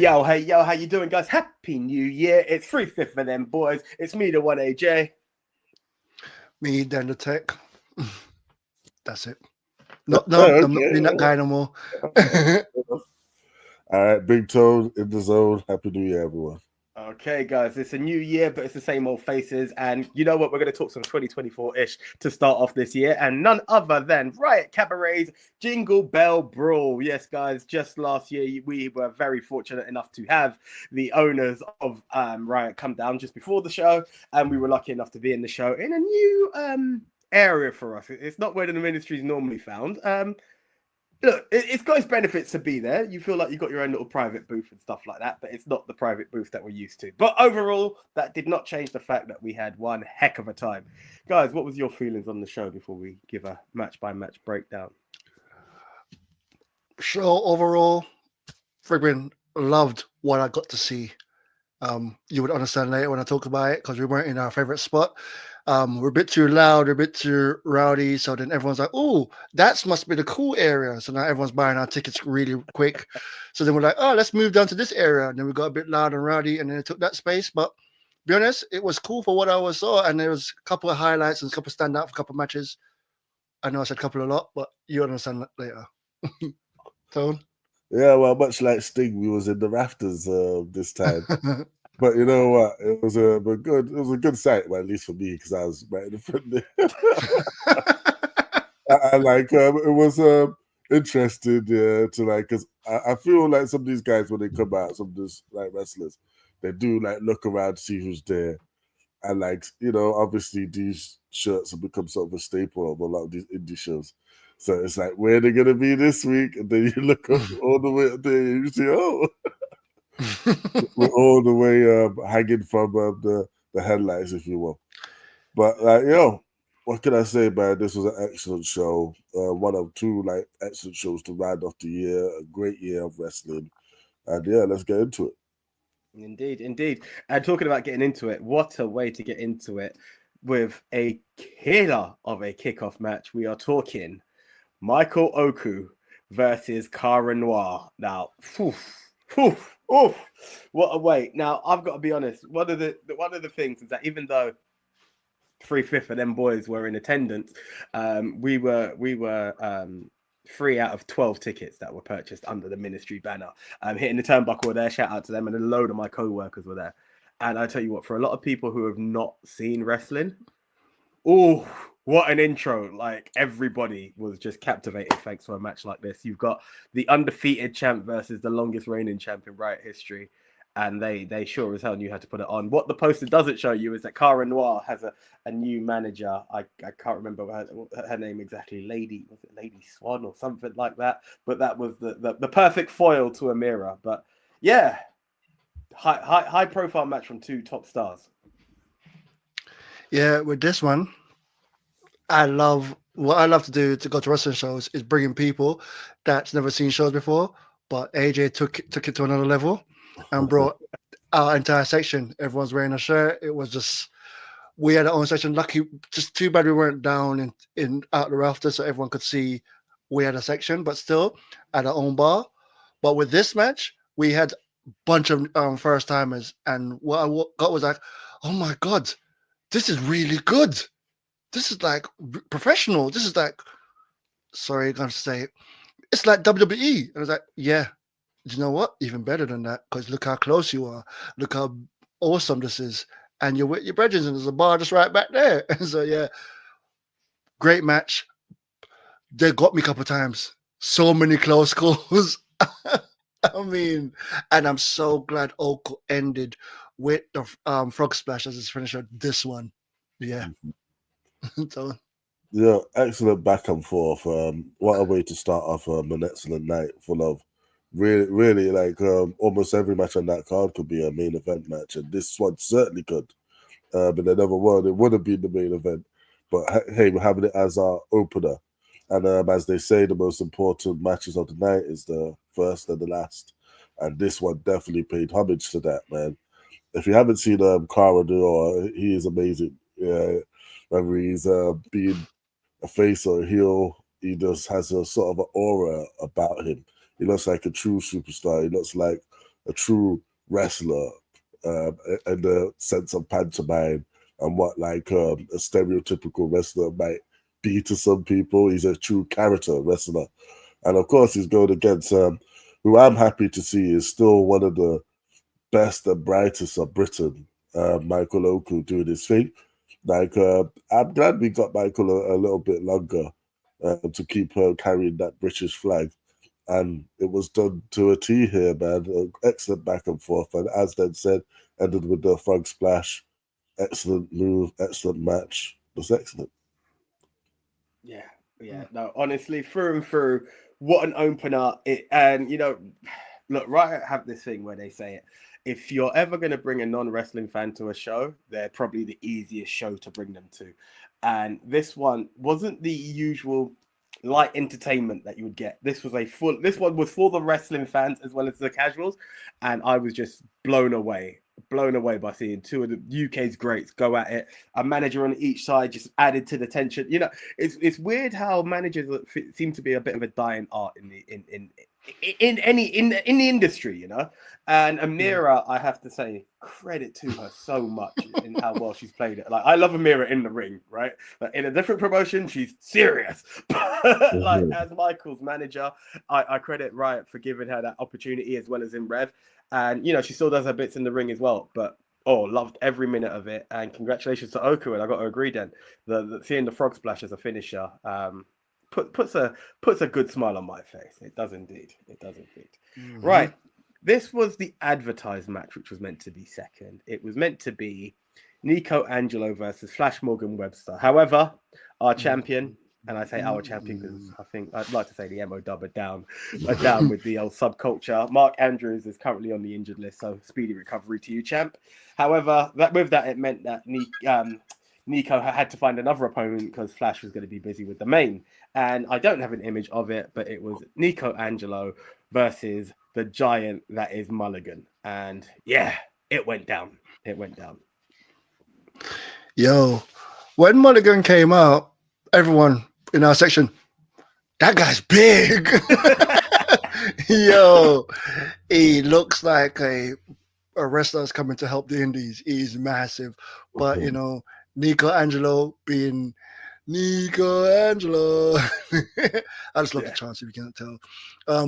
Hey, yo, how you doing, guys? Happy New Year. It's 3/5 for them boys. It's me, the one AJ. Me, Dan the Tech. That's it. I'm not being that Okay. guy no more. All right, Big Toe in the zone. Happy New Year, everyone. Okay, guys, it's a new year, but it's the same old faces. And you know what? We're going to talk some 2024-ish to start off this year. And none other than Riot Cabaret's Jingle Bell Brawl. Yes, guys, just last year, we were very fortunate enough to have the owners of Riot come down just before the show. And we were lucky enough to be in the show in a new area for us. It's not where the ministry is normally found. Look, it's got its benefits to be there. You feel like you've got your own little private booth and stuff like that, but it's not the private booth that we're used to. But overall, that did not change the fact that we had one heck of a time. Guys, what was your feelings on the show before we give a match-by-match breakdown? Show overall, friggin' loved what I got to see. You would understand later when I talk about it because we weren't in our favorite spot. We're a bit too loud, we're a bit too rowdy. So then everyone's like, "Oh, that must be the cool area." So now everyone's buying our tickets really quick. So then we're like, "Oh, let's move down to this area." And then we got a bit loud and rowdy, and then it took that space. But be honest, it was cool for what I saw, and there was a couple of highlights and a couple of standout for a couple of matches. I know I said couple a lot, but you understand that later. Tone. Yeah, well, much like Sting, we was in the rafters this time. But you know what? It was a good sight, well, at least for me, because I was right in the front there. It was interesting to because I feel like some of these guys when they come out, some of these like wrestlers, they do like look around to see who's there, and obviously these shirts have become sort of a staple of a lot of these indie shows. So it's like, where are they gonna be this week? And then you look up all the way up there, and you see, oh, we're all the way hanging from the headlights, if you will. But what can I say, man? This was an excellent show. One of two excellent shows to round off the year. A great year of wrestling, and yeah, let's get into it. Indeed. And talking about getting into it, what a way to get into it with a killer of a kickoff match. We are talking Michael Oku versus Cara Noir. Now, what a way. Now, I've got to be honest. One of the things is that even though 3/5 of them boys were in attendance, we were 3 out of 12 tickets that were purchased under the ministry banner. Hitting the turnbuckle there, shout out to them, and a load of my co-workers were there. And I tell you what, for a lot of people who have not seen wrestling, oh, what an intro. Like, everybody was just captivated thanks to a match like this. You've got the undefeated champ versus the longest reigning champ in Riot history. And they sure as hell knew how to put it on. What the poster doesn't show you is that Cara Noir has a new manager. I can't remember her name exactly. Was it Lady Swan or something like that? But that was the perfect foil to Amira. But yeah, high profile match from two top stars. Yeah, with this one, what I love to do to go to wrestling shows is bringing people that's never seen shows before. But AJ took it to another level and brought our entire section. Everyone's wearing a shirt. It was just, we had our own section. Lucky, just too bad we weren't down in out the rafters so everyone could see we had a section, but still at our own bar. But with this match, we had a bunch of first timers, and what I got was like, oh my god, this is really good. This is like professional. This is like, sorry, I'm gonna say it. It's like WWE. And I was like, yeah, you know what? Even better than that, because look how close you are. Look how awesome this is. And you're with your brethren, and there's a bar just right back there. So yeah, great match. They got me a couple of times. So many close calls. I mean, and I'm so glad Oko ended with the frog splash as his finisher. This one, yeah. So, yeah, excellent back and forth. What a way to start off an excellent night full of really almost every match on that card could be a main event match, and this one certainly could. But they never were. It would have been the main event. But hey, we're having it as our opener. And as they say, the most important matches of the night is the first and the last. And this one definitely paid homage to that, man. If you haven't seen Cara Noir, he is amazing. Yeah, whether he's being a face or a heel, he just has a sort of an aura about him. He looks like a true superstar. He looks like a true wrestler in the sense of pantomime and what like a stereotypical wrestler might be to some people. He's a true character wrestler. And of course, he's going against who I'm happy to see is still one of the best and brightest of Britain, Michael Oku, doing his thing. Like, I'm glad we got Michael a little bit longer to keep carrying that British flag. And it was done to a T here, man. Excellent back and forth. And as then said, ended with the frog splash. Excellent move, excellent match. It was excellent. Yeah. No, honestly, through and through, what an opener! And look, Riot have this thing where they say it. If you're ever going to bring a non-wrestling fan to a show, they're probably the easiest show to bring them to. And this one wasn't the usual light entertainment that you would get. This one was for the wrestling fans as well as the casuals. And I was just blown away by seeing two of the UK's greats go at it. A manager on each side just added to the tension. It's weird how managers seem to be a bit of a dying art in the industry, And Amira, I have to say, credit to her so much in how well she's played it. Like, I love Amira in the ring, right? Like, in a different promotion, she's serious. Like, as Michael's manager, I credit Riot for giving her that opportunity as well as in Rev. And she still does her bits in the ring as well. But loved every minute of it. And congratulations to Oku. And I got to agree, then, seeing the frog splash as a finisher. Puts a good smile on my face. It does indeed. Mm-hmm. Right. This was the advertised match, which was meant to be second. It was meant to be Nico Angelo versus Flash Morgan Webster. However, our champion, and I say our champion because I think I'd like to say the MO dub are down with the old Subculture. Mark Andrews is currently on the injured list, so speedy recovery to you, champ. However, it meant that Nico had to find another opponent because Flash was going to be busy with the main. And I don't have an image of it, but it was Nico Angelo versus the giant that is Mulligan. And yeah, it went down. Yo, when Mulligan came out, everyone in our section, that guy's big. Yo, he looks like a wrestler that's coming to help the indies. He's massive. But, Nico Angelo being Nico Angelo. I just love the chance, if you can't tell.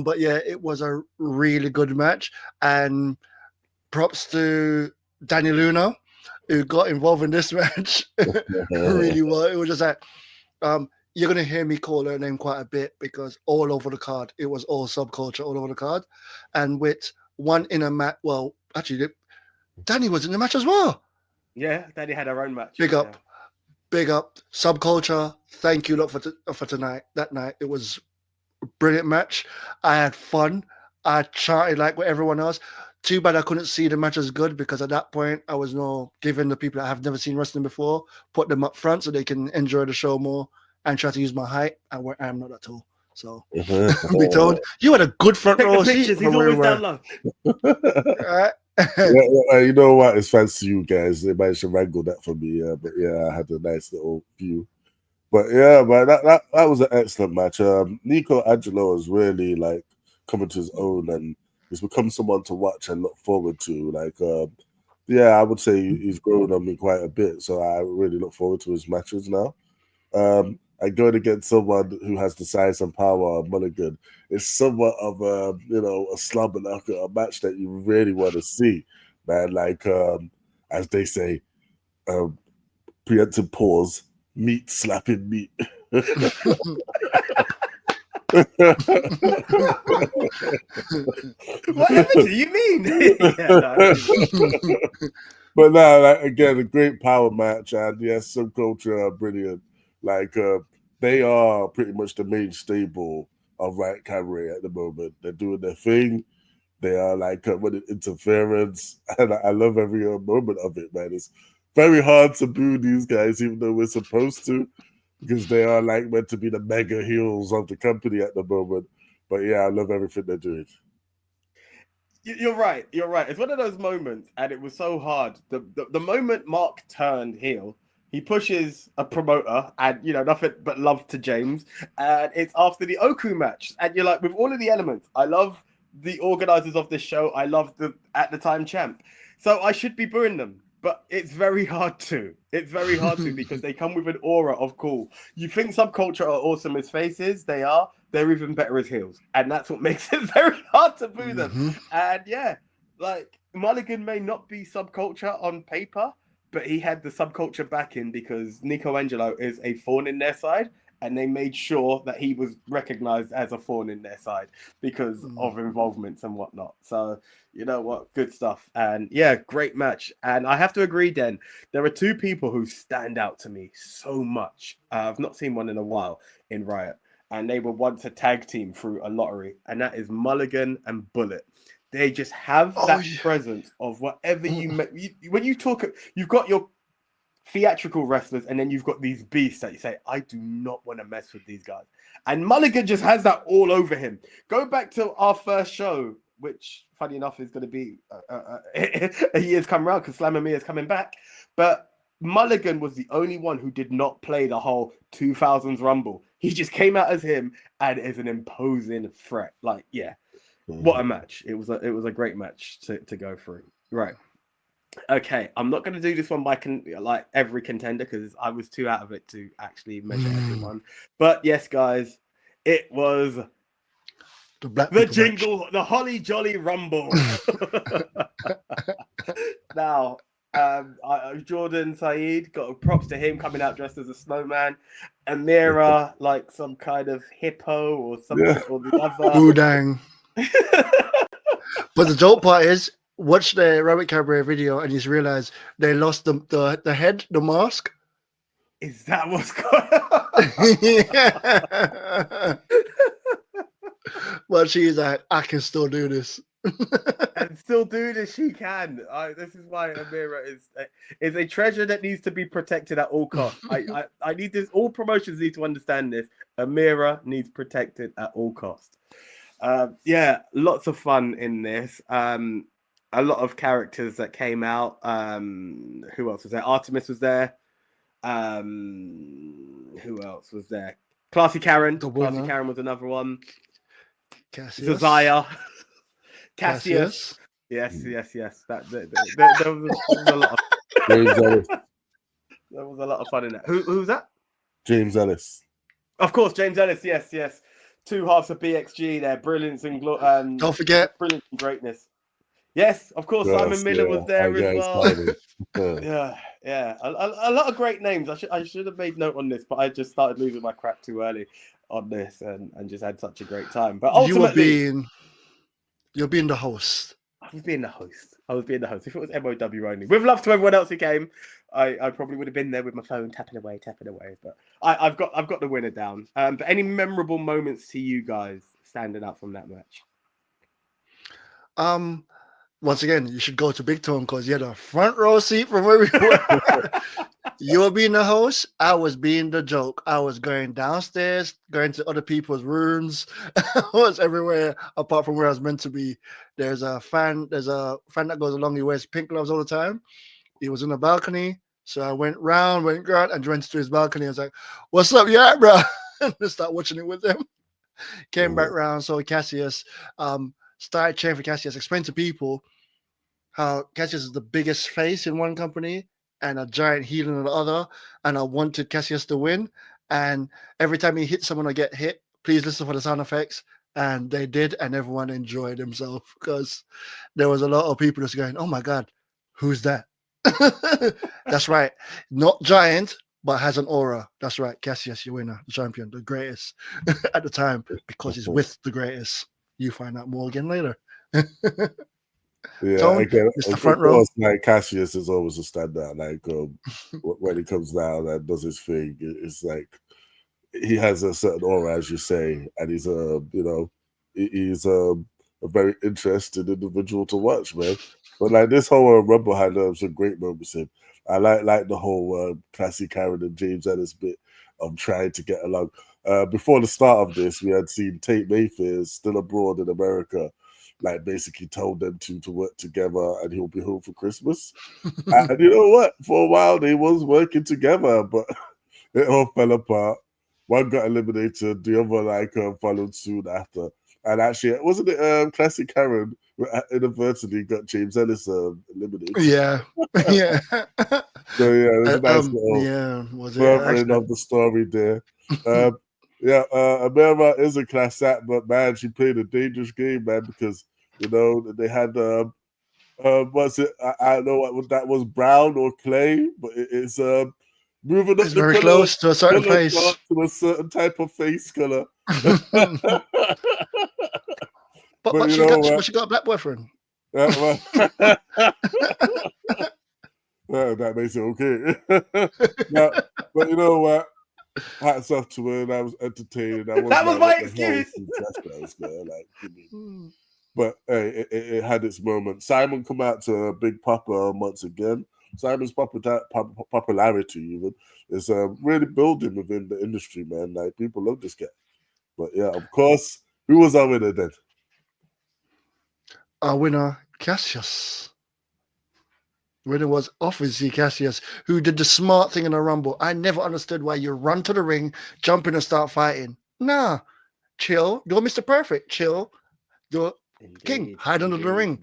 But yeah, it was a really good match. And props to Danny Luna, who got involved in this match really well. It was just like, you're going to hear me call her name quite a bit because all over the card, it was all Subculture all over the card. And with one in a match, well, actually, Danny was in the match as well. Yeah, Danny had her own match. Big up, Subculture. Thank you lot for tonight. That night, it was a brilliant match. I had fun. I charted like with everyone else. Too bad I couldn't see the match as good because at that point, I was giving the people that have never seen wrestling before, put them up front so they can enjoy the show more and try to use my height. I'm not at all. So, be told, you had a good front row seat. He's always down low. Right? You know what? It's thanks to you guys. They managed to wrangle that for me. But yeah, I had a nice little view. But yeah, man, that was an excellent match. Nico Angelo is really like coming to his own, and he's become someone to watch and look forward to. Like, I would say he's grown on me quite a bit. So I really look forward to his matches now. And going against someone who has the size and power of Mulligan is somewhat of a slumber knocker, a match that you really want to see, man. Like, as they say, preemptive pause, meat slapping meat. Whatever do you mean? But now, like, again, a great power match, and yes, Subculture are brilliant. Like, they are pretty much the main stable of Riot Cabaret at the moment. They're doing their thing. They are like running interference, and I love every moment of it, man. It's very hard to boo these guys, even though we're supposed to, because they are like meant to be the mega heels of the company at the moment. But yeah, I love everything they're doing. You're right. It's one of those moments, and it was so hard. The moment Mark turned heel, he pushes a promoter, and nothing but love to James. And it's after the Oku match, and you're like, with all of the elements, I love the organizers of this show. I love the at the time champ, so I should be booing them. But it's very hard to. It's very hard to because they come with an aura of cool. You think Subculture are awesome as faces? They are. They're even better as heels. And that's what makes it very hard to boo them. And yeah, like Mulligan may not be Subculture on paper, but he had the Subculture backing because Nico Angelo is a thorn in their side. And they made sure that he was recognized as a thorn in their side because of involvements and whatnot. So, you know what? Good stuff. And yeah, great match. And I have to agree, Den, there are two people who stand out to me so much. I've not seen one in a while in Riot. And they were once a tag team through a lottery. And that is Mulligan and Bullet. They just have that presence of whatever you make. When you talk, you've got your theatrical wrestlers, and then you've got these beasts that you say, I do not want to mess with these guys. And Mulligan just has that all over him. Go back to our first show, which, funny enough, is going to be a year's come around because Slam and Me is coming back. But Mulligan was the only one who did not play the whole 2000s Rumble. He just came out as him and is an imposing threat. Like, yeah, what a match. It was a great match to go through. Right. Okay, I'm not going to do this one by like every contender because I was too out of it to actually measure everyone. But yes, guys, it was the Jingle, the Holly Jolly Rumble. Now, Jordan Saeed, got props to him coming out dressed as a snowman. Amira, like some kind of hippo or something or the other. Boodang. But the dope part is, watch the Riot Cabaret video and you just realize they lost the head, the mask. Is that what's going on? But she's like, I can still do this. And still do this, she can. This is why Amira is a treasure that needs to be protected at all costs. I need this. All promotions need to understand this. Amira needs protected at all costs. Yeah, lots of fun in this. A lot of characters that came out. Who else was there? Artemis was there. Who else was there? Classy Karen. Classy Karen was another one. Zazaya. Cassius. Yes. There was a lot of there was a lot of fun in that. Who's that? James Ellis. Of course, James Ellis. Yes. Two halves of BXG there. Brilliance and don't forget brilliance and greatness. Yes, of course. Simon Miller was there as well. Yeah. A lot of great names. I should have made note on this, but I just started losing my crap too early on this and just had such a great time. But ultimately, you're being the host. I was being the host. If it was MOW only, with love to everyone else who came, I probably would have been there with my phone tapping away. But I've got the winner down. But any memorable moments to you guys standing out from that match? Once again, you should go to Big Tone because you had a front row seat from where we were. You were being the host. I was being the joke. I was going downstairs, going to other people's rooms. I was everywhere apart from where I was meant to be. There's a fan that goes along. He wears pink gloves all the time. He was in the balcony. So I went round and went to his balcony. I was like, "What's up, yeah, bro?" And just start watching it with him. Came back round, saw Cassius. Started cheering for Cassius. Explained to people how Cassius is the biggest face in one company and a giant heel in the other. And I wanted Cassius to win. And every time he hit someone or get hit, please listen for the sound effects. And they did, and everyone enjoyed himself because there was a lot of people just going, "Oh my God, who's that?" That's right. Not giant, but has an aura. That's right. Cassius, your winner, the champion, the greatest at the time because he's with the greatest. You find out more again later. Yeah, Tone, again, it's the front row. Like Cassius is always a standout. Like when he comes down and does his thing, it's like he has a certain aura, as you say, and he's he's a very interesting individual to watch, man. But like this whole Rumble had some great moments in. I like the whole Classy Karen and James Ellis bit of trying to get along. Before the start of this, we had seen Tate Mayfair still abroad in America, like basically told them to work together and he'll be home for Christmas. And you know what? For a while they was working together, but it all fell apart. One got eliminated, the other followed soon after. And actually, wasn't it Classic Karen inadvertently got James Ellis eliminated? Yeah, yeah. So yeah, there's a nice little yeah, was it furthering actually? of the story there. Yeah, Amira is a class act, but man, she played a dangerous game, man, because you know they had was it? I don't know what that was, brown or clay, but it's moving up It's the very color close to a certain chart face. to a certain type of face color. But you she know got what? but she got a black boyfriend. Well, well, that makes it okay. No, but you know what? Hats off to her, and I was entertained. I was That was like, my what the hell excuse. is she dressed as, girl? Like, give me. But hey, it had its moment. Simon come out to a big papa once again. Simon's popularity even is really building within the industry, man. Like people love this guy. But yeah, of course, who was our winner then? Our winner, Cassius. Winner was obviously Cassius, who did the smart thing in the Rumble. I never understood why you run to the ring, jump in and start fighting. Nah, chill. You're Mr. Perfect. Chill. You're King. Hide under the ring.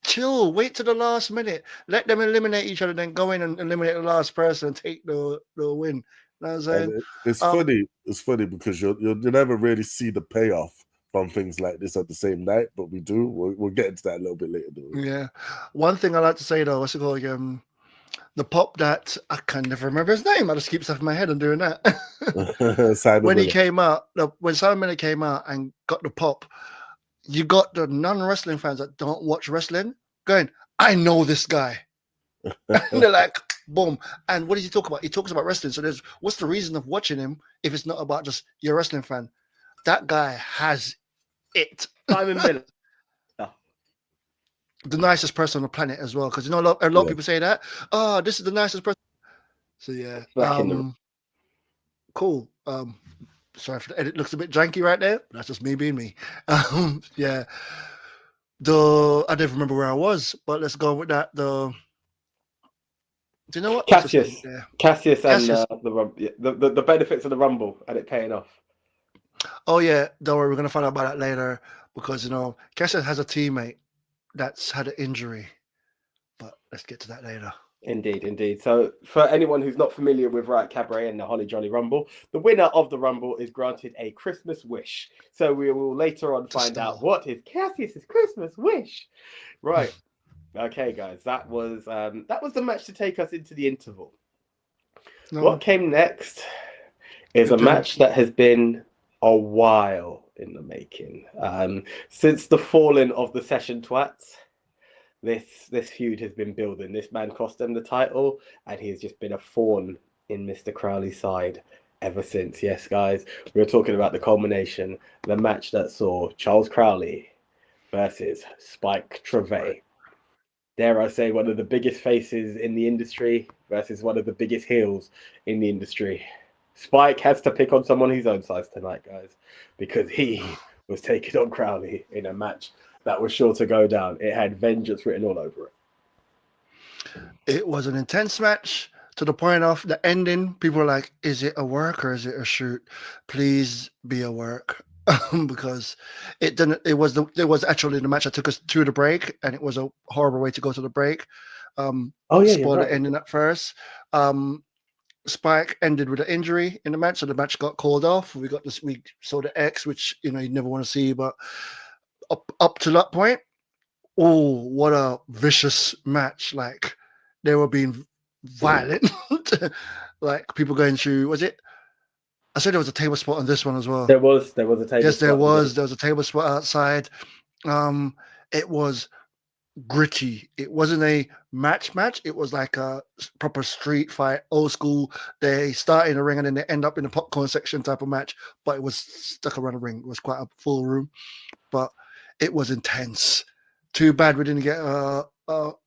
Chill. Wait to the last minute. Let them eliminate each other, then go in and eliminate the last person and take the win. You know what I'm saying? And it's funny. It's funny because you never really see the payoff from things like this at the same night, but we do. We'll get into that a little bit later. Though. Yeah. One thing I like to say though, what's it called? The pop that I can never remember his name. I just keep stuff in my head and doing that. When he came out, when Simon Miller came out and got the pop, you got the non-wrestling fans that don't watch wrestling going, I know this guy. And they're like, boom. And what does he talk about? He talks about wrestling. So what's the reason of watching him if it's not about just you're a wrestling fan? That guy has it. Simon Miller. The nicest person on the planet as well. Because you know a lot of people say that. Oh, this is the nicest person. So yeah. Cool. Sorry if the edit looks a bit janky right there. That's just me being me. Yeah. I don't remember where I was, but let's go with that. Do you know what? Cassius and the benefits of the Rumble and it paying off. Oh yeah, don't worry, we're gonna find out about that later because Cassius has a teammate that's had an injury, but let's get to that later. Indeed. So for anyone who's not familiar with Riot Cabaret and the Holly Jolly Rumble, the winner of the Rumble is granted a Christmas wish. So we will later on find out what is Cassius's Christmas wish. Right. Okay, guys, that was the match to take us into the interval. No. What came next is a match that has been a while in the making. Since the falling of the Session Twats, this feud has been building. This man cost them the title, and he has just been a thorn in Mr. Crowley's side ever since. Yes, guys, we were talking about the culmination, the match that saw Charles Crowley versus Spike Trevay. Dare I say, one of the biggest faces in the industry versus one of the biggest heels in the industry. Spike has to pick on someone his own size tonight, guys, because he was taking on Crowley in a match that was sure to go down. It had vengeance written all over it. It was an intense match to the point of the ending. People were like, is it a work or is it a shoot? Please be a work. Because it was actually the match that took us to the break, and it was a horrible way to go to the break. Spoiler ending at first. Spike ended with an injury in the match, so the match got called off. We saw the X, which you never want to see, but up to that point, oh, what a vicious match! Like they were being violent, like people going through. Was it? I said there was a table spot on this one as well. There was a table spot. Yes, there was. There was a table spot outside. It was gritty. It wasn't a match. It was like a proper street fight, old school. They start in the ring and then they end up in the popcorn section type of match, but it was stuck around the ring. It was quite a full room, but it was intense. Too bad we didn't get a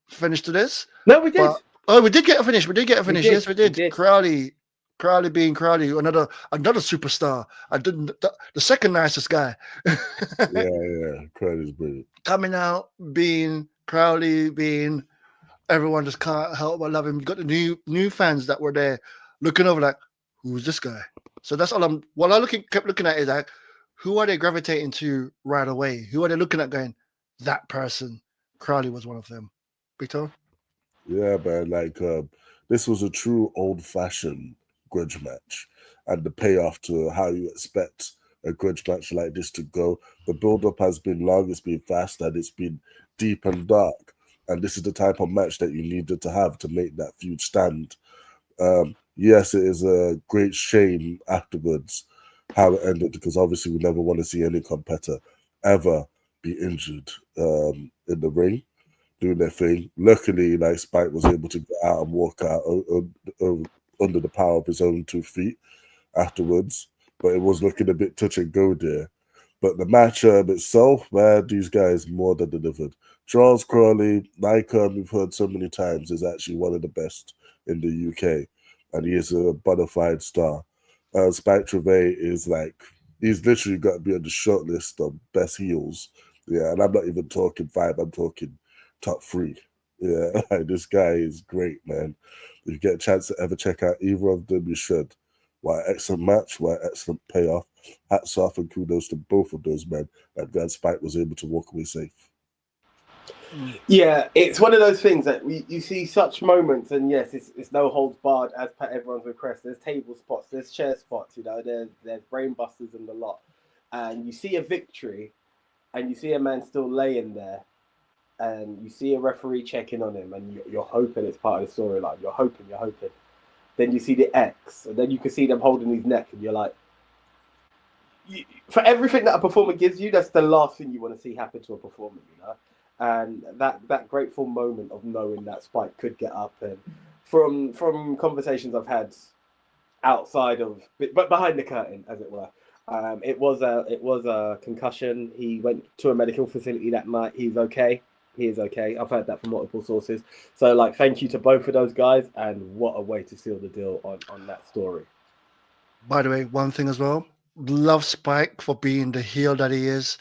finish to this. No, we did. We did get a finish. Yes, we did. Crowley being Crowley, another superstar. The second nicest guy. yeah, Crowley's brilliant. Coming out, being Crowley, being everyone just can't help but love him. You got the new fans that were there looking over like, who's this guy? So that's all kept looking at is like, who are they gravitating to right away? Who are they looking at going, that person? Crowley was one of them. Victor? Yeah, man. Like this was a true old-fashioned grudge match, and the payoff to how you expect a grudge match like this to go. The build-up has been long, it's been fast, and it's been deep and dark. And this is the type of match that you needed to have to make that feud stand. Yes, it is a great shame afterwards how it ended, because obviously we never want to see any competitor ever be injured in the ring doing their thing. Luckily, like Spike was able to get out and walk out under the power of his own 2 feet afterwards, but it was looking a bit touch and go there. But the match itself, man, these guys more than delivered. Charles Crawley, like we've heard so many times, is actually one of the best in the UK, and he is a bona fide star. Spike Trevay is like, he's literally got to be on the short list of best heels. Yeah, and I'm not even talking 5, I'm talking top 3. Yeah, like, this guy is great, man. If you get a chance to ever check out either of them, you should. What an excellent match, what an excellent payoff. Hats off and kudos to both of those men. I'm glad Spike was able to walk away safe. Yeah, it's one of those things that you see such moments, and yes, it's no holds barred as per everyone's request. There's table spots, there's chair spots, there's brain busters and the lot. And you see a victory, and you see a man still laying there, and you see a referee checking on him, and you're hoping it's part of the storyline. You're hoping. Then you see the X, and then you can see them holding his neck, and you're like, for everything that a performer gives you, that's the last thing you want to see happen to a performer, And that grateful moment of knowing that Spike could get up, and from conversations I've had outside of, but behind the curtain, as it were, it was a concussion. He went to a medical facility that night. He's okay. He is okay. I've heard that from multiple sources. So, like, thank you to both of those guys, and what a way to seal the deal on that story. By the way, one thing as well, love Spike for being the heel that he is.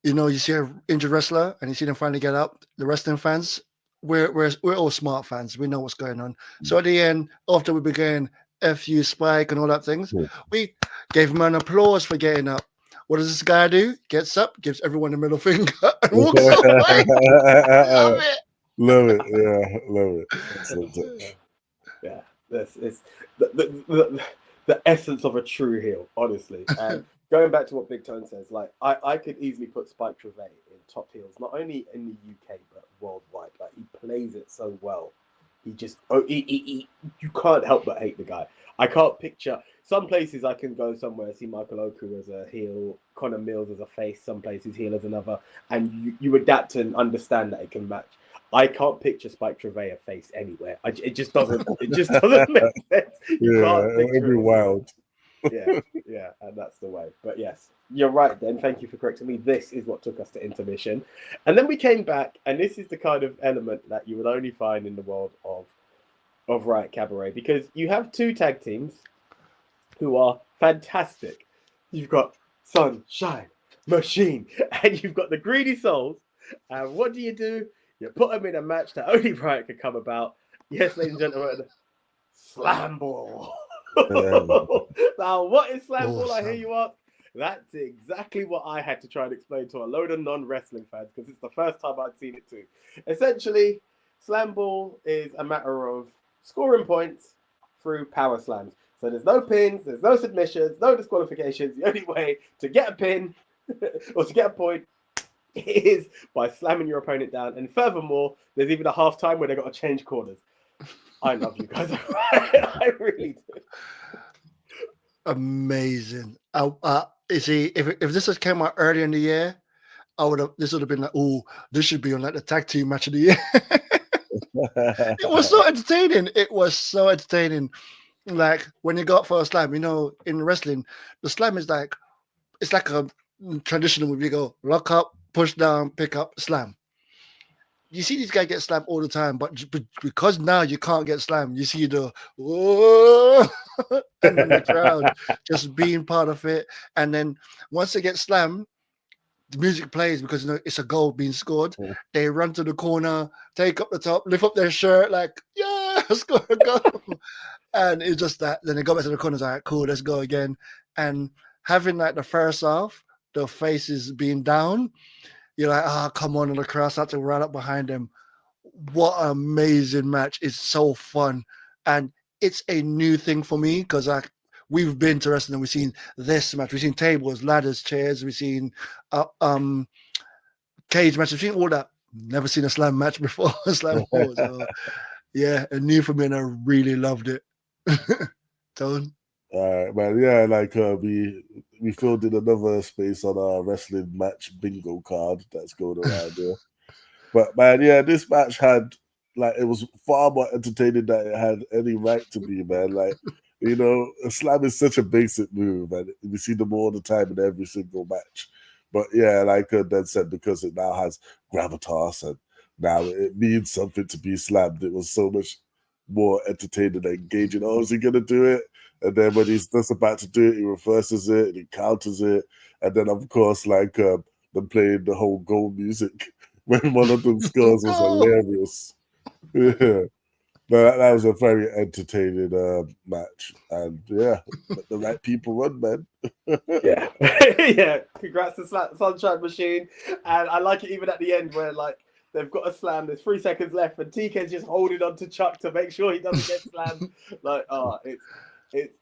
You see an injured wrestler and you see them finally get up. The wrestling fans, we're all smart fans. We know what's going on. So at the end, after we began F you Spike and all that things, we gave him an applause for getting up. What does this guy do? Gets up, gives everyone the middle finger, and walks away. Love it. Love it. Yeah, love it. Excellent touch. Yeah, it's the essence of a true heel, honestly. And going back to what Big Tone says, like, I could easily put Spike Trevay in top heels, not only in the UK but worldwide. Like, he plays it so well. He just you can't help but hate the guy. I can't picture some places I can go somewhere, see Michael Oku as a heel, Connor Mills as a face, some places heel as another, and you adapt and understand that it can match. I can't picture Spike Trevay a face anywhere. It just doesn't. It just doesn't make sense. You can't picture it'd be wild. yeah, and that's the way. But yes, you're right. Then thank you for correcting me. This is what took us to intermission, and then we came back, and this is the kind of element that you would only find in the world of Riot Cabaret, because you have 2 tag teams who are fantastic. You've got Sunshine Machine, and you've got the Greedy Souls. And what do? You put them in a match that only Riot could come about. Yes, ladies and gentlemen, Slam Ball. Now, what is Slam Ball? I hear you ask. That's exactly what I had to try and explain to a load of non-wrestling fans, because it's the first time I'd seen it too. Essentially, Slam Ball is a matter of scoring points through power slams. So there's no pins, there's no submissions, no disqualifications. The only way to get a pin or to get a point is by slamming your opponent down. And furthermore, there's even a half time where they've got to change corners. I love you guys. I really do. Amazing. You see, if this had come out earlier in the year, this would have been like, oh, this should be on like the tag team match of the year. It was so entertaining. Like, when you go up for a slam, in wrestling, the slam is like, it's like a traditional move. You go lock up, push down, pick up, slam. You see these guys get slammed all the time, but because now you can't get slammed, you see the whoa, and then the crowd just being part of it. And then once they get slammed, the music plays because it's a goal being scored. They run to the corner, take up the top, lift up their shirt, like, yeah, score a goal. And it's just that. Then they go back to the corners, all right, cool, let's go again. And having like the first half the faces being down, you're like, come on, and the crowd starts to run up behind them. What an amazing match. It's so fun. And it's a new thing for me because we've been to wrestling and we've seen this match. We've seen tables, ladders, chairs. We've seen cage matches. We've seen all that. Never seen a slam match before. Slam before. So, yeah, a new for me and I really loved it. Tone? All right, man. Yeah, like we filled in another space on our wrestling match bingo card that's going around there. But man, yeah, this match had it was far more entertaining than it had any right to be, man. Like, a slam is such a basic move, and we see them all the time in every single match. But yeah, like Dan said, because it now has gravitas and now it means something to be slammed, it was so much more entertaining and engaging. Oh, is he gonna do it? And then when he's just about to do it, he reverses it and he counters it. And then of course, them playing the whole goal music when one of them scores was hilarious. Yeah. No, that was a very entertaining match. And yeah, let the right people run, man. Yeah. Yeah. Congrats to Sunshine Machine. And I like it even at the end where they've got a slam, there's 3 seconds left, and TK's just holding on to Chuck to make sure he doesn't get slammed.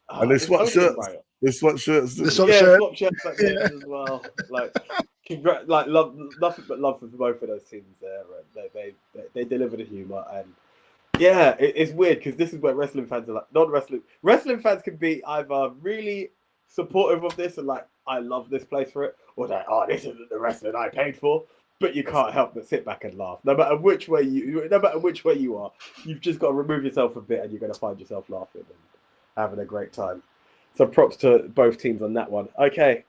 And they swap shirts. They swap shirts. Swap shirts at the end as well. Congrats! Nothing but love for both of those teams there. They deliver the humor, and yeah, it's weird because this is where wrestling fans are like non-wrestling. Wrestling fans can be either really supportive of this and I love this place for it, or this isn't the wrestling I paid for. But you can't help but sit back and laugh. No matter which way you are, you've just got to remove yourself a bit, and you're going to find yourself laughing and having a great time. So props to both teams on that one. Okay,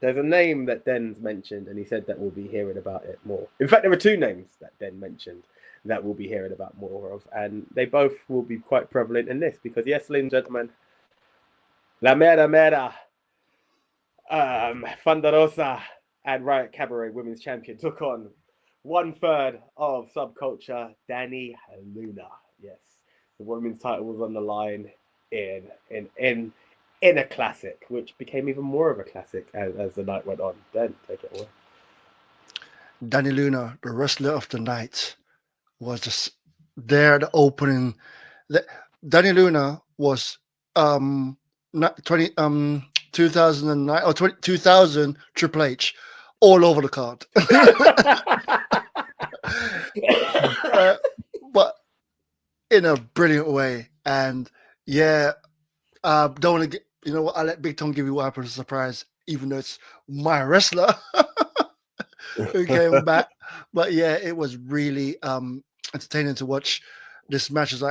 there's a name that Den's mentioned, and he said that we'll be hearing about it more. In fact, there are 2 names that Den mentioned that we'll be hearing about more of, and they both will be quite prevalent in this because, yes, ladies and gentlemen, La Mera Thunder Rosa and Riot Cabaret Women's Champion took on 1/3 of Subculture, Dani Luna. Yes, the women's title was on the line in a classic, which became even more of a classic as the night went on. Then take it away. Dani Luna, the wrestler of the night, was just there. The opening. Dani Luna was 2009 or 2000 Triple H all over the card. But in a brilliant way. And yeah, don't want to get, you know what, I'll let Big Tom give you what happened as a surprise, even though it's my wrestler who came back. But yeah, it was really entertaining to watch this match. Is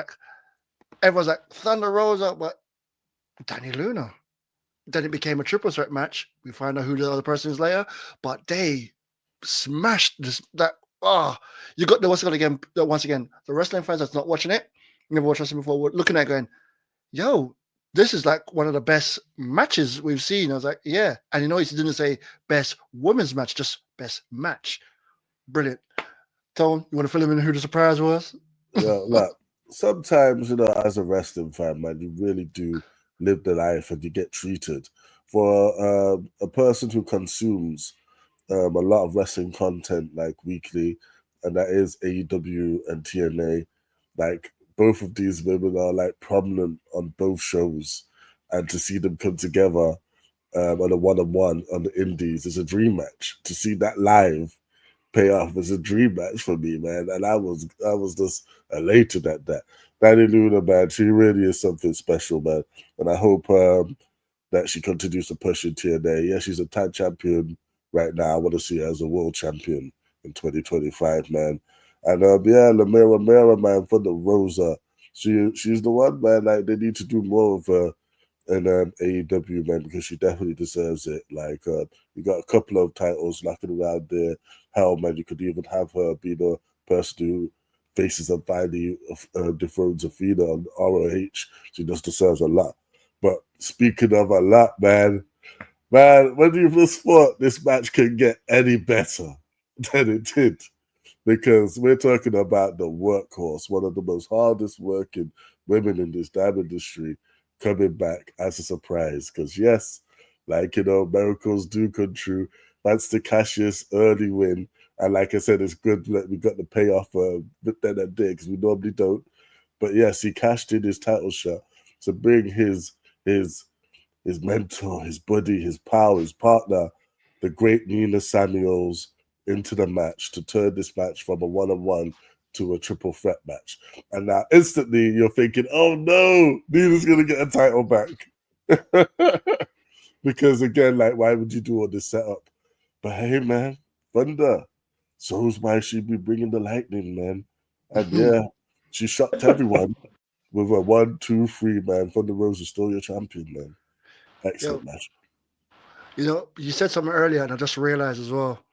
everyone's like Thunder Rosa, but Dani Luna. Then it became a triple threat match. We find out who the other person is later, but they smashed this. You got the once again. The wrestling fans that's not watching it, never watched wrestling before, were looking at it going, "Yo, this is one of the best matches we've seen." I was like, "Yeah," and he didn't say best women's match, just best match. Brilliant. Tone, you want to fill him in who the surprise was? Yeah, look. Sometimes, as a wrestling fan, man, you really do live the life and you get treated. For a person who consumes a lot of wrestling content weekly, and that is AEW and TNA, both of these women are prominent on both shows, and to see them come together on a one-on-one on the indies is a dream match. To see that live pay off was a dream match for me, man, and I was just elated at that. Dani Luna, man, she really is something special, man, and I hope that she continues to push in TNA. Yeah, she's a tag champion right now. I want to see her as a world champion in 2025, man. And La Mera, man, for the Rosa, she's the one, man. They need to do more of her in AEW, man, because she definitely deserves it. You got a couple of titles knocking around there. Hell, man, you could even have her be the person who faces and finally dethrones Athena on ROH. She just deserves a lot. But speaking of a lot, man, when you first thought this match could get any better than it did, because we're talking about the workhorse, one of the most hardest working women in this damn industry, coming back as a surprise. Because yes, Like, miracles do come true. That's the Cassius early win. And like I said, it's good that we got the payoff a bit then and there because we normally don't. But yes, he cashed in his title shot to bring his mentor, his buddy, his pal, his partner, the great Nina Samuels, into the match to turn this match from a one-on-one to a triple threat match. And now instantly you're thinking, oh no, Nina's going to get a title back. Because again, like, why would you do all this setup? But hey, man, Thunder, so's why she'd be bringing the lightning, man. And yeah, she shocked everyone with a 1, 2, 3, man. Thunder Rosa still your champion, man. Excellent match. You said something earlier, and I just realized as well.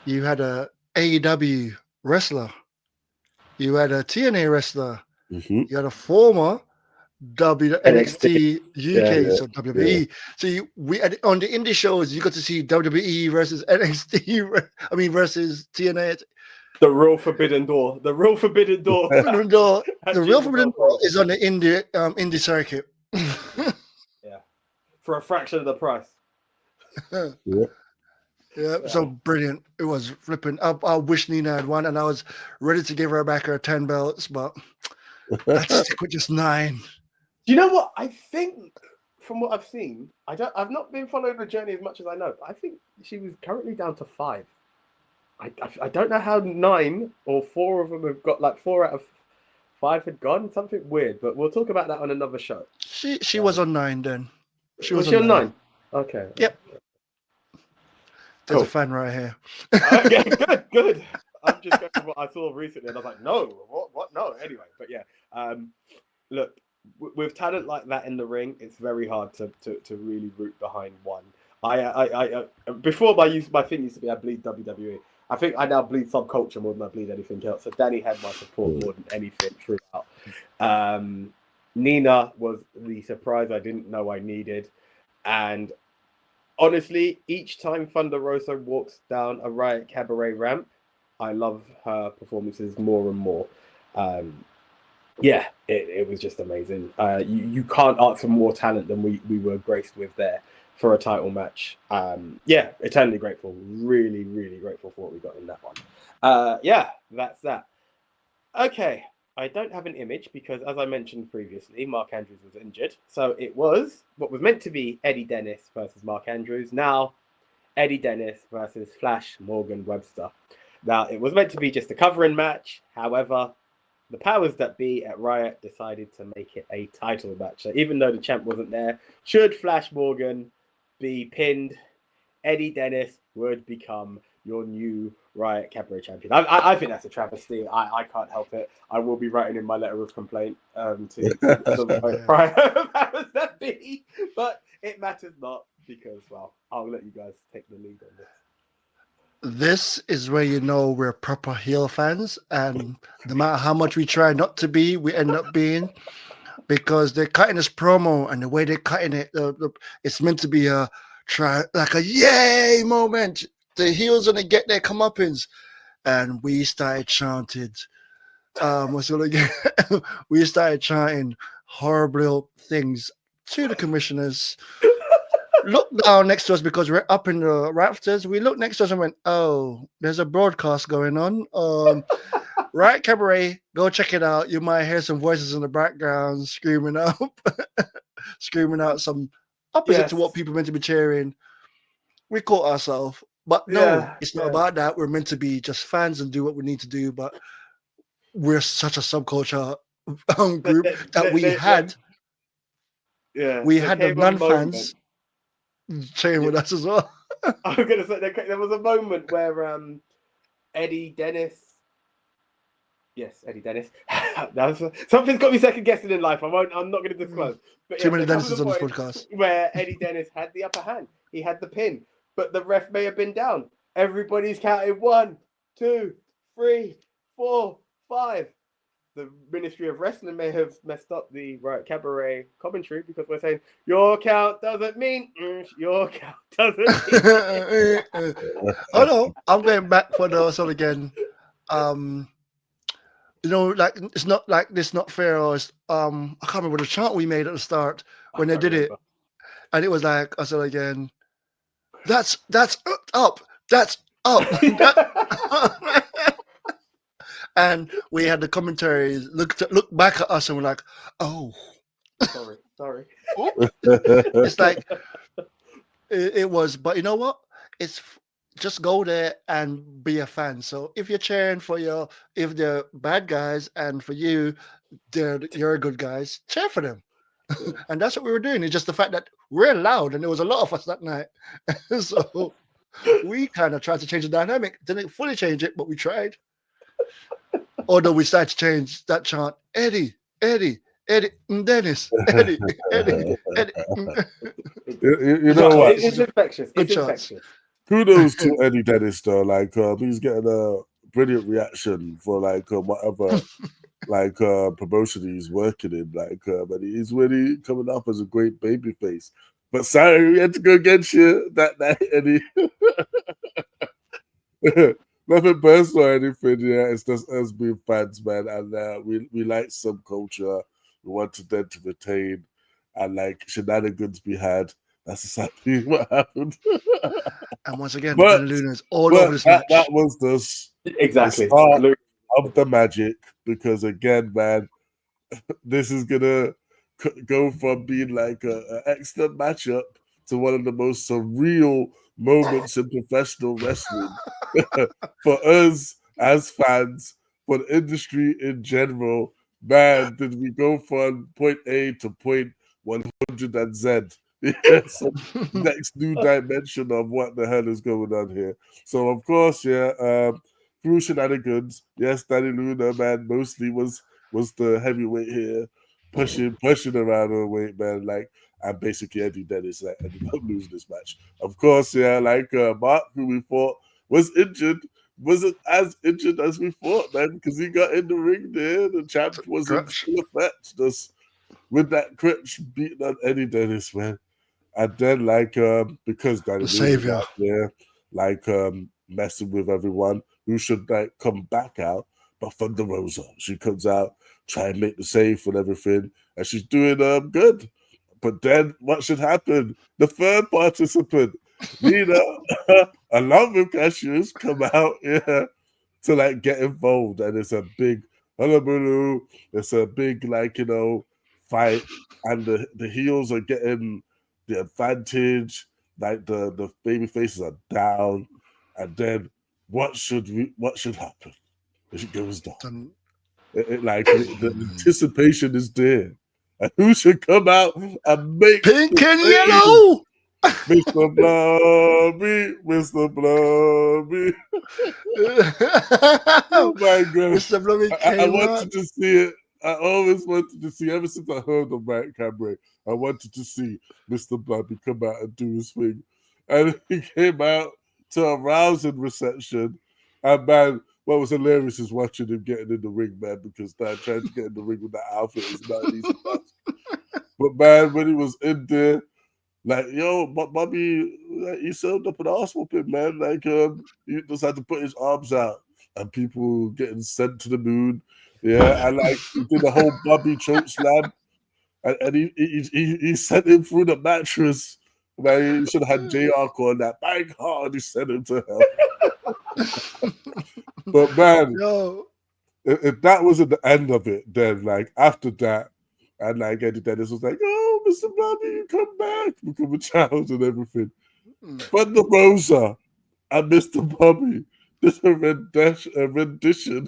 You had a AEW wrestler. You had a TNA wrestler. Mm-hmm. You had a former NXT UK, so WWE. Yeah. So we on the indie shows, you got to see WWE versus NXT. Versus TNA. The real forbidden door. The real forbidden door. The real forbidden door is on the indie circuit. Yeah, for a fraction of the price. Yeah, so brilliant. It was flipping. I wish Nina had won, and I was ready to give her back her 10 belts, but I'd stick with just 9. Do you know what? I think from what I've seen, I've not been following the journey as much as I know. I think she was currently down to 5. I don't know how 9 or 4 of them have got, like 4 out of 5 had gone. Something weird, but we'll talk about that on another show. She was on 9 then. She was on 9? Okay. Yep. There's a fan right here. Okay, good. I'm just going to what I saw recently, and I was like, no, what? No. Anyway, but yeah. Look, with talent like that in the ring, it's very hard to really root behind one. I before my thing used to be I bleed WWE. I think I now bleed Subculture more than I bleed anything else. So Danny had my support more than anything throughout. Nina was the surprise I didn't know I needed, and honestly, each time Thunder Rosa walks down a Riot Cabaret ramp, I love her performances more and more. Yeah, it was just amazing. You can't ask for more talent than we were graced with there for a title match. Yeah, eternally grateful. Really, really grateful for what we got in that one. Yeah, that's that. Okay, I don't have an image because, as I mentioned previously, Mark Andrews was injured. So it was what was meant to be Eddie Dennis versus Mark Andrews. Now, Eddie Dennis versus Flash Morgan Webster. Now, it was meant to be just a covering match. However, the powers that be at Riot decided to make it a title match. So even though the champ wasn't there, should Flash Morgan be pinned, Eddie Dennis would become your new Riot Cabaret champion. I think that's a travesty. I can't help it. I will be writing in my letter of complaint to the Riot powers that be. But it matters not because, well, I'll let you guys take the lead on this. This is where you know we're proper heel fans, and no matter how much we try not to be, we end up being, because they're cutting this promo, and the way they're cutting it, it's meant to be a yay moment. The heels gonna get their comeuppance, and we started chanting. We started chanting horrible things to the commissioners. Look down next to us because we're up in the rafters. We looked next to us and went, "Oh, there's a broadcast going on." Riot Cabaret, go check it out. You might hear some voices in the background screaming out some opposite to what people meant to be cheering. We caught ourselves, but no, it's not about that. We're meant to be just fans and do what we need to do. But we're such a subculture group that we had. Yeah, we had the non-fans cheering with us as well. I was gonna say there was a moment where Eddie Dennis. Yes, Eddie Dennis. Something's got me second guessing in life. I'm not going to disclose. But too many Dennises on this podcast. Where Eddie Dennis had the upper hand. He had the pin, but the ref may have been down. Everybody's counted 1, 2, 3, 4, 5. The Ministry of Wrestling may have messed up the Riot Cabaret commentary because we're saying your count doesn't mean your count doesn't mean. Oh no, I'm going back for the one again. Like it's not like this, not fair. Or I can't remember the chant we made at the start when they did it. And it was like I said again, that's up, that's up. That- and we had the commentaries look back at us and we're like, oh, sorry. it's like it was, but you know what? Just go there and be a fan. So if you're cheering for if they're bad guys and for you're good guys, cheer for them. Yeah. And that's what we were doing. It's just the fact that we're loud and there was a lot of us that night. So we kind of tried to change the dynamic. Didn't fully change it, but we tried. Although we started to change that chant, Eddie, Eddie, Eddie, Dennis, Eddie, Eddie, Eddie. You know what? It's infectious. Good It's chance. infectious. Kudos to Eddie Dennis though. Like he's getting a brilliant reaction for like whatever like promotion he's working in. Like but he's really coming up as a great baby face. But sorry, we had to go against you that night, Eddie. Nothing personal or anything, yeah. It's just us being fans, man. And we like Subculture. We wanted them to retain and like shenanigans be had. That's exactly what happened. And once again, But- Danny Luna's all over this match. that was just Exactly. the start Look, of the magic because again, man, this is gonna go from being like an excellent matchup to one of the most surreal moments in professional wrestling for us as fans, for the industry in general. Man, did we go from point A to point 100 and Z? Yes, next new dimension of what the hell is going on here. So of course, yeah, through shenanigans, yes, Danny Luna, man, mostly was the heavyweight here, pushing around the weight, man, like, and basically Eddie Dennis like, ended up losing this match. Of course, yeah, like Mark, who we thought was injured, wasn't as injured as we thought, man, because he got in the ring there. The champ was in full effect, just with that crutch beating on Eddie Dennis, man. And then, like, because Danny The Luna's savior. out there, like, messing with everyone who should like come back out, but Thunder Rosa, she comes out, try and make the save and everything, and she's doing good. But then what should happen? The third participant, Nina, along with Cashews, come out, yeah, to like get involved, and it's a big hullabaloo. It's a big like fight, and the heels are getting the advantage. Like the baby faces are down, and then what should happen? It goes down. The anticipation is there, and who should come out and make Pink the and save? yellow. Mr. Blobby, Mr. Blobby. Oh my god. Mr. Blobby I came wanted out. to see it. I always wanted to see, ever since I heard of Riot Cabaret, I wanted to see Mr. Blobby come out and do his thing. And he came out to a rousing reception. And man, what was hilarious is watching him getting in the ring, man, because trying to get in the ring with that outfit is not an easy task. But man, when he was in there, like, yo, Bobby, like, he served up an ass whooping, man. Like, he just had to put his arms out, and people getting sent to the moon. Yeah, and like he did the whole Bobby choke slam, and he sent him through the mattress. Man, he should have had JR call that bang hard. He sent him to hell. But man, Yo, if that wasn't the end of it, then like after that, and like Eddie Dennis was like, "Oh, Mr. Bobby, you come back, become a child and everything." But the Rosa and Mr. Bobby did a rendition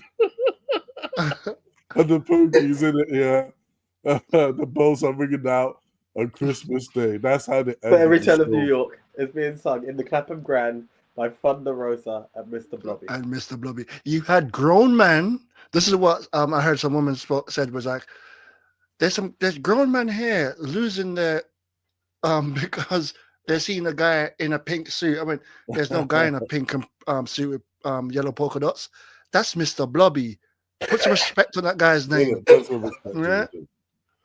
of the Pokies in it. Yeah, the bells are ringing out on Christmas Day. That's how they ended Fairy the Tale of New show. York is being sung in the Clapham Grand by Thunder Rosa and Mr. Blobby. and Mr. Blobby. You had grown men. This is what I heard some woman said was like, there's grown men here losing their because they're seeing a guy in a pink suit. I mean, there's no guy in a pink suit with yellow polka dots. That's Mr. Blobby. Put some respect on that guy's name. Put some respect on Right? it.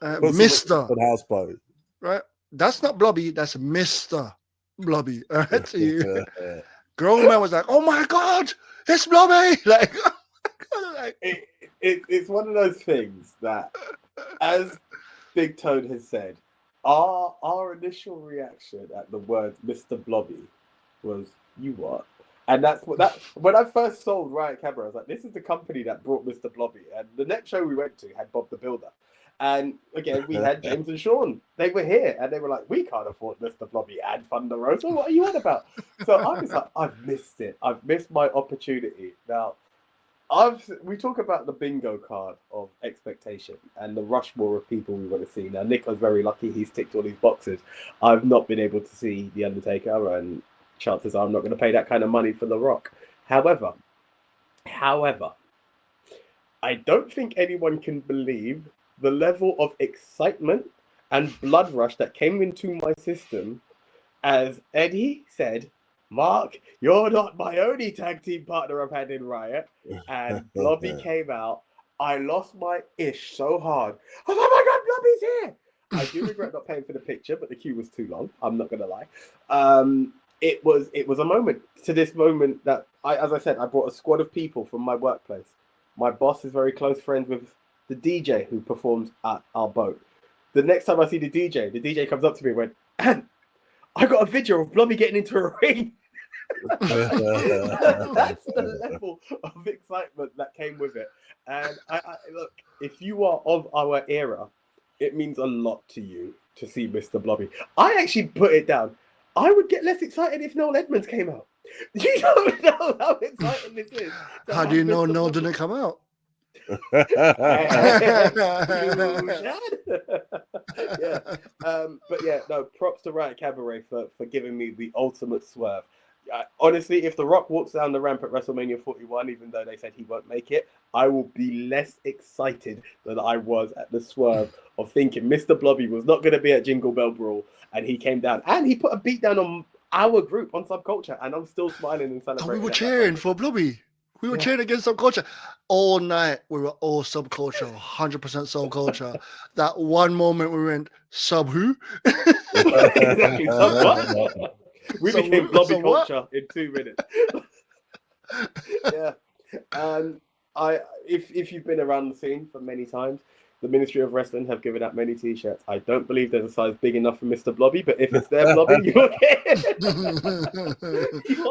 Put some respect Mr. on the house party. Right? That's not Blobby, that's Mr. Blobby. All right, to you. Grown man was like, "Oh my god, it's Blobby!" Like, oh my God, It's one of those things that, as Big Toad has said, our initial reaction at the word Mr. Blobby was, "You what?" And that's what when I first sold Riot Cabaret, I was like, "This is the company that brought Mr. Blobby." And the next show we went to had Bob the Builder, and again we had James and Sean. They were here, and they were like, "We can't afford Mr. Blobby and Thunder Rosa. What are you on about?" So I was like, "I've missed it. I've missed my opportunity." Now, we talk about the bingo card of expectation and the Rushmore of people we want to see. Now, Nick was very lucky; he's ticked all these boxes. I've not been able to see The Undertaker, and chances are I'm not going to pay that kind of money for The Rock. However, I don't think anyone can believe the level of excitement and blood rush that came into my system as Eddie said, "Mark, you're not my only tag team partner I've had in Riot." And Blobby came out. I lost my ish so hard. I was like, "Oh my God, Blobby's here!" I do regret not paying for the picture, but the queue was too long. I'm not going to lie. It was a moment. To this moment that as I said, I brought a squad of people from my workplace. My boss is very close friends with the DJ who performs at our boat. The next time I see the DJ comes up to me and went, "I got a video of Blobby getting into a ring." That's the level of excitement that came with it. And I look, if you are of our era, it means a lot to you to see Mr. Blobby. I actually put it down. I would get less excited if Noel Edmonds came out. You don't know how exciting this is. How do you know Noel didn't come out? Yeah. But yeah, no, props to Riot Cabaret for giving me the ultimate swerve. Honestly, if The Rock walks down the ramp at WrestleMania 41, even though they said he won't make it, I will be less excited than I was at the swerve of thinking Mr. Blobby was not going to be at Jingle Bell Brawl, and he came down and he put a beat down on our group on Subculture, and I'm still smiling and celebrating. And we were cheering for Blobby. We were cheering against Subculture all night. We were all Subculture, 100% Subculture. That one moment we went, "Sub who?" Exactly. Sub what? We became Blobby culture in 2 minutes. Yeah. And if you've been around the scene for many times, the Ministry of Wrestling have given out many t-shirts. I don't believe there's a size big enough for Mr. Blobby, but if it's there, Blobby, you are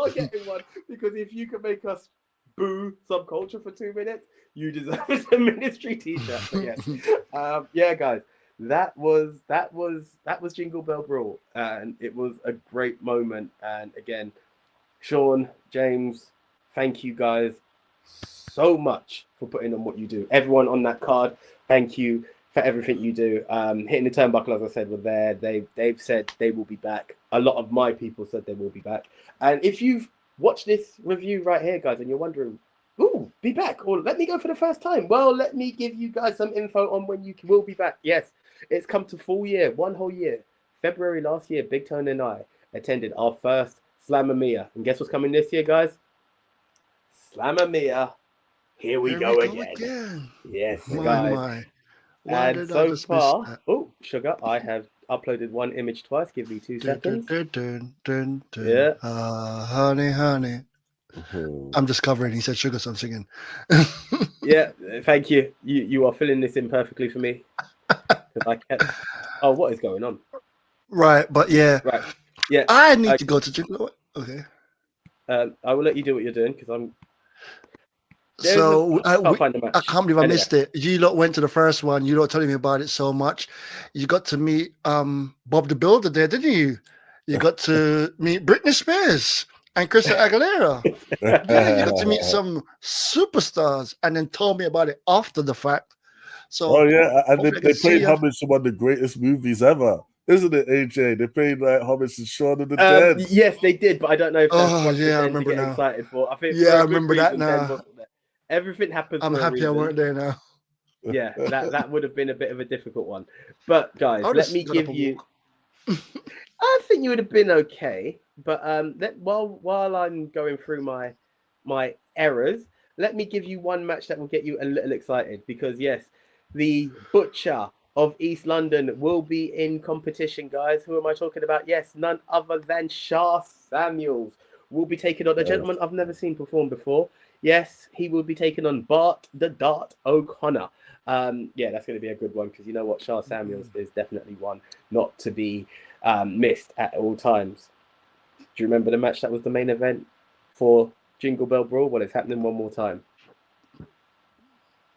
getting one, because if you can make us boo Subculture for 2 minutes, you deserve a Ministry t-shirt. But yes. Yeah, guys. That was Jingle Bell Brawl, and it was a great moment. And again, Sean, James, thank you guys so much for putting on what you do. Everyone on that card, thank you for everything you do. Hitting the Turnbuckle, as I said, were there. They've said they will be back. A lot of my people said they will be back. And if you've watched this review right here, guys, and you're wondering, "Ooh, be back," or "Let me go for the first time," well, let me give you guys some info on when you will be back. Yes. It's come to full year, 1 whole year. February last year, Big Tone and I attended our first Slamamia. And guess what's coming this year, guys? Slamamia. Here we go again. Yes, guys. And so far, sugar, I have uploaded one image twice. Give me 2 seconds. Yeah. Honey. I'm just covering. He said sugar, so I'm singing. Yeah, thank you. You are filling this in perfectly for me. Oh, what is going on? Right, but yeah. Right. Yeah. I need to go to Jingle. Okay. I will let you do what you're doing because I'm. So I can't believe I missed it. You lot went to the first one. You lot telling me about it so much. You got to meet Bob the Builder there, didn't you? You got to meet Britney Spears and Christina Aguilera. Yeah, you got to meet some superstars, and then told me about it after the fact. So, and they paid homage to one of the greatest movies ever, isn't it, AJ? They paid homage to Shaun of the Dead. Yes, they did, but I don't know if that's I remember to get now. excited for. I think I remember that now. Everything happens. I'm happy I weren't there now. Yeah, that would have been a bit of a difficult one. But guys, let me give you. I think you would have been okay, but while I'm going through my errors, let me give you one match that will get you a little excited, because yes, the Butcher of East London will be in competition, guys. Who am I talking about? Yes, none other than Shah Samuels will be taking on a gentleman I've never seen perform before. Yes, he will be taking on Bart the Dart O'Connor. Yeah, that's going to be a good one because you know what, Charles Samuels is definitely one not to be missed at all times. Do you remember the match that was the main event for Jingle Bell Brawl? Well, it's happening one more time.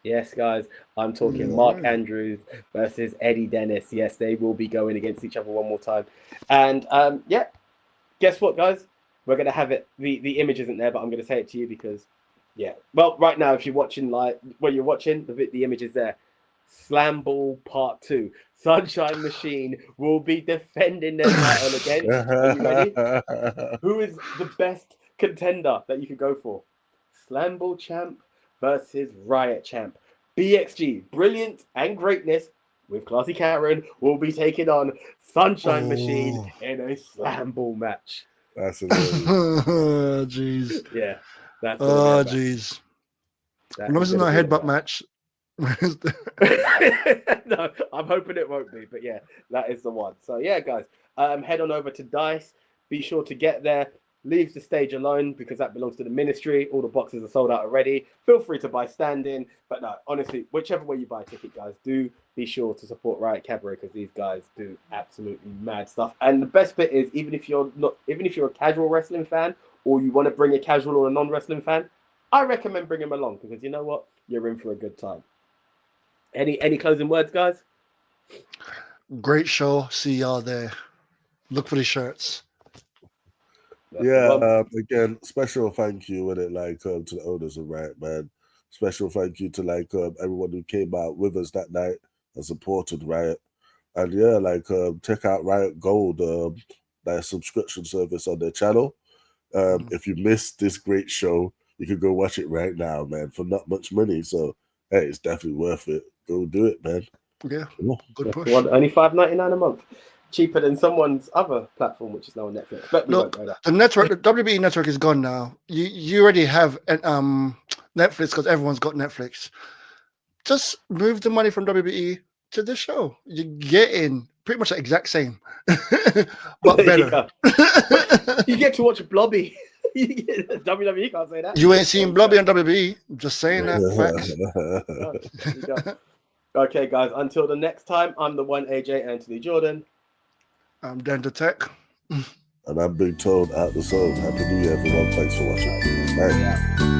Yes, guys, I'm talking Mark Andrews versus Eddie Dennis. Yes, they will be going against each other one more time. And yeah, guess what, guys? We're going to have it. The image isn't there, but I'm going to say it to you because, yeah. Well, right now, if you're watching the image is there. Slam Ball Part 2. Sunshine Machine will be defending their title against. Are you ready? Who is the best contender that you could go for? Slam Ball Champ versus Riot Champ. BXG, Brilliance and Greatness with Classy Karen will be taking on Sunshine Machine in a Slam Ball match. That's hilarious. Jeez. Yeah. That's jeez. No, this is not a headbutt match. No, I'm hoping it won't be, but yeah, that is the one. So yeah, guys, head on over to Dice. Be sure to get there. Leave the stage alone because that belongs to the ministry. All the boxes are sold out already. Feel free to buy standing, but no, honestly, whichever way you buy a ticket, guys, do be sure to support Riot Cabaret because these guys do absolutely mad stuff. And the best bit is, even if you're a casual wrestling fan or you want to bring a casual or a non-wrestling fan, I recommend bringing them along because you know what, you're in for a good time. Any closing words, guys? Great show. See y'all there. Look for the shirts. Again, special thank you with it, to the owners of Riot, man. Special thank you to everyone who came out with us that night and supported Riot. And yeah, check out Riot Gold, their subscription service on their channel. If you missed this great show, you can go watch it right now, man, for not much money. So hey, it's definitely worth it. Go do it, man. Yeah, good push. Only $5.99 a month. Cheaper than someone's other platform, which is now on Netflix. But look, the network, the WBE network is gone now. You already have Netflix because everyone's got Netflix. Just move the money from WBE to the show. You're getting pretty much the exact same, but better. You get to watch Blobby. WWE can't say that. You ain't seen Blobby on WBE. Just saying that. Facts. Okay, guys. Until the next time, I'm the one AJ Anthony Jordan. I'm Dan the Tech. And I'm Big Toad out the zone. Happy New Year, everyone. Thanks for watching. Bye. Yeah.